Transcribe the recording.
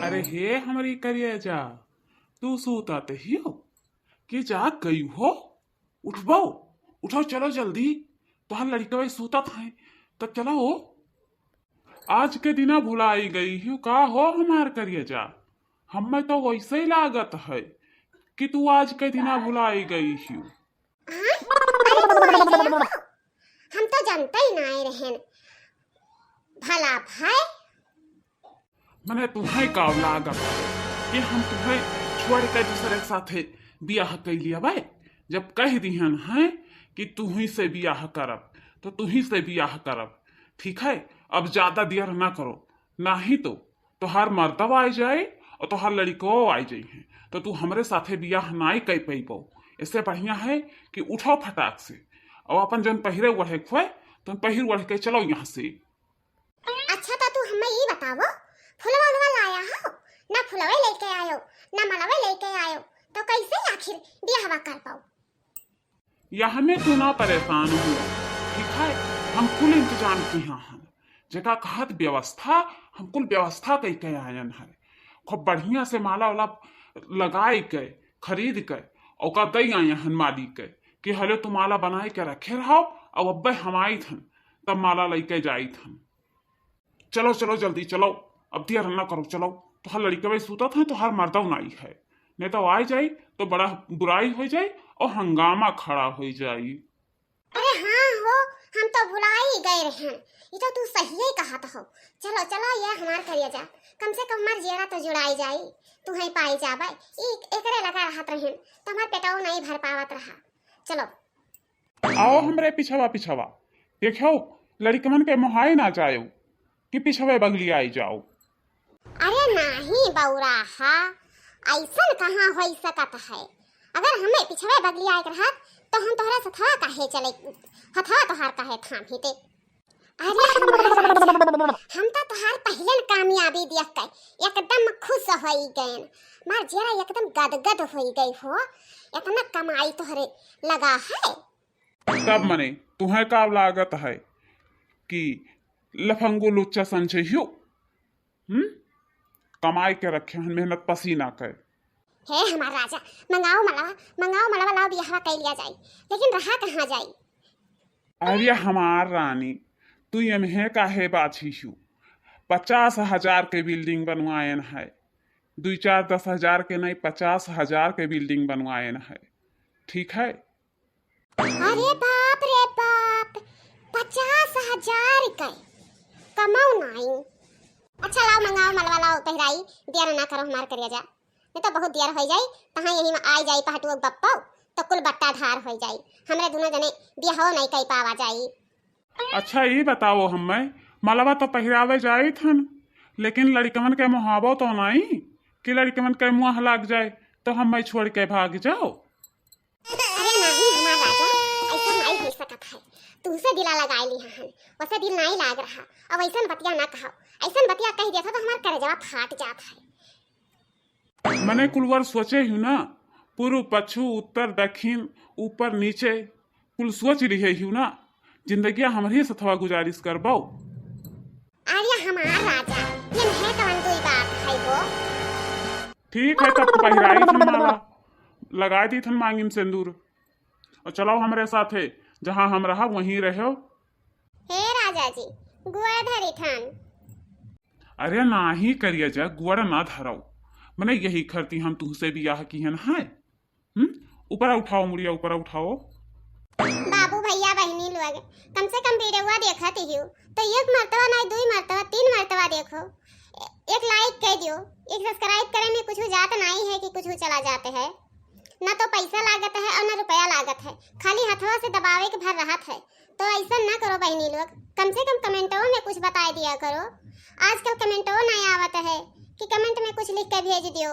अरे हे हमारी करिए जा, तू सूतात ही हो कि जाग गई हो? उठबो, उठो चलो जल्दी। तुहार लड़का सूतत है तो चलो हो। आज के दिना भुलाई गई हूँ का हो हमार करिए जा। हमें तो वैसे ही लागत है कि तू आज के दिना भुलाई गई हूँ। हम तो जानते ही ना रहन भला भाई। मैंने तुम्हें का लागत है कि हम तुम्हें छोड़ के दूसरे के साथे बियाह कर लिया भाई। जब कह दिहन है कि तुम्ही से बियाह करब तो तुम्ही से बियाह करब, ठीक है? अब ज्यादा देर ना करो, ना ही तो तुहार मर्दब आ जाए और तुहार लड़को आ जाए है तो तू हमरे साथे बियाह नाई कर पैबो। इससे बढ़िया है कि उठो फटाक से और अपन जन पहिरे ओढ़े खोए तुम पहिर ओढ़ के चलो यहाँ से। अच्छा तो तू हमें ये बतावो, फुलवा उलवा लाया हो ना? फुलवे लेके आयो ना मलवे लेके आयो, तो कैसे आखिर बियाहवा कर पाओ? यह में तू ना परेशान हो, ठीक है? हम कुल इंतजाम किया हैं, जगह कहत व्यवस्था हम कुल व्यवस्था कई के आयन है। खूब बढ़िया से माला वाला लगाए के खरीद के और दई आए हन मालिक के कि हले तू माला बनाए के रखे रहो और अब्बे हम आई थन तब माला लेके जाई थन। चलो चलो जल्दी चलो, अब देर ना करो, चलो। तो हर लड़के भाई सूता था तो हर मर्दव नाई है, नहीं तो आ जाए तो बड़ा बुराई हो जाए और हंगामा खड़ा हो जाए। अरे हाँ हो, हम तो भुला ही गए रहे। ये तो तू सही ही कहा हो। चलो चलो ये हमार करिए जा, कम से कम हमार जेरा तो जुड़ाई जाई, तू ही पाई जा भाई। एकरे लगा रहत रहन तो हमार पेटाओ नहीं भर पावत रहा। चलो आओ हमरे पिछवा पिछवा, देखो लड़कमन के मोहाई ना जाओ कि पिछवे बगली आई जाओ। अरे नहीं बौरा हा, ऐसा कहाँ हो सकत है? अगर हमें पिछवे बगली आए रहा तो हम तोहरा सथवा काहे चले, हथवा तोहार काहे थाम हिते? अरे हम तो तोहार पहले कामयाबी देख के एकदम खुश हो गए। मार जेरा एकदम गदगद हो गई हो, इतना कमाई तोहरे लगा है। तब मने तुम्हें का लागत है कि लफंगो लुच्चा संचे हो? कमाई के रखे हन, मेहनत पसीना कर। हे हमार राजा, मंगाओ मलावा लाओ बियाह कर लिया जाए, लेकिन रहा कहाँ जाई? अरे हमार रानी, तू यमहे काहे बाछी हूँ? 50,000 के बिल्डिंग बनवायन है, 2-4-10,000 के नहीं 50,000 के बिल्डिंग बनवायन है, ठीक है? अरे बाप रे बाप, 50,000 के कमाऊ नहीं। अच्छा लाओ मंगाओ मलवा लाओ पहराई, देर ना करो हमार करिया जा, नहीं तो बहुत देर हो जाई तहां यही में आ जाई पहटुआ बप्पा तो कुल बट्टा धार हो जाई, हमरे दोनों जने बियाहो नहीं कई पावा जाई। अच्छा ये बताओ, हमें मलवा तो पहरावे जाई थन, लेकिन लड़कमन के मुहावो तो नहीं कि लड़कमन के मुँह लग जाए तो हमें छोड़ के भाग जाओ। अरे नहीं हमार राजा, ऐसा नहीं हो सकत है। तुमसे दिला लगा ली हन, वैसे दिल नहीं लाग रहा। अब ऐसा बतिया ना कहो, ऐसा बतिया कह देता तो हमार कलेजवा फाट जात है। मैंने कुलवर सोचे हूँ ना, पूर्व पश्चिम उत्तर दक्षिण ऊपर नीचे कुल सोच रही हूँ ना, जिंदगी हमारी सथवा गुजारिश करबो। अरे हमार राजा, ये नहीं कवन कोई बात है वो। ठीक है तब पहराई थन माला, लगा दी थन मांगिन सिंदूर, और चलाओ हमारे साथे, जहाँ हम रहा वहीं रहो। हे राजा जी, गुआ धरी थन। अरे ना ही करिए जा, गुड़ ना धरो, मैंने यही करती हम तुमसे बियाह की है। ऊपर उठाओ मुड़िया, ऊपर उठाओ। बाबू भैया बहनी लोग कम से कम वीडियो देखती हो तो एक मर्तबा नहीं 2 मर्तबा 3 मर्तबा देखो, एक लाइक कर दियो, एक सब्सक्राइब करे में कुछ जात नहीं है कि कुछ चला जाते है ना, तो पैसा लागत है और ना रुपया लागत है, खाली हथवा से दबावे के भर रहत है। तो ऐसा ना करो बहनी लोग, कम से कम कमेंटों में कुछ बता दिया करो। आजकल कमेंटों नहीं आवत है कि कमेंट में कुछ लिख के भेज दियो।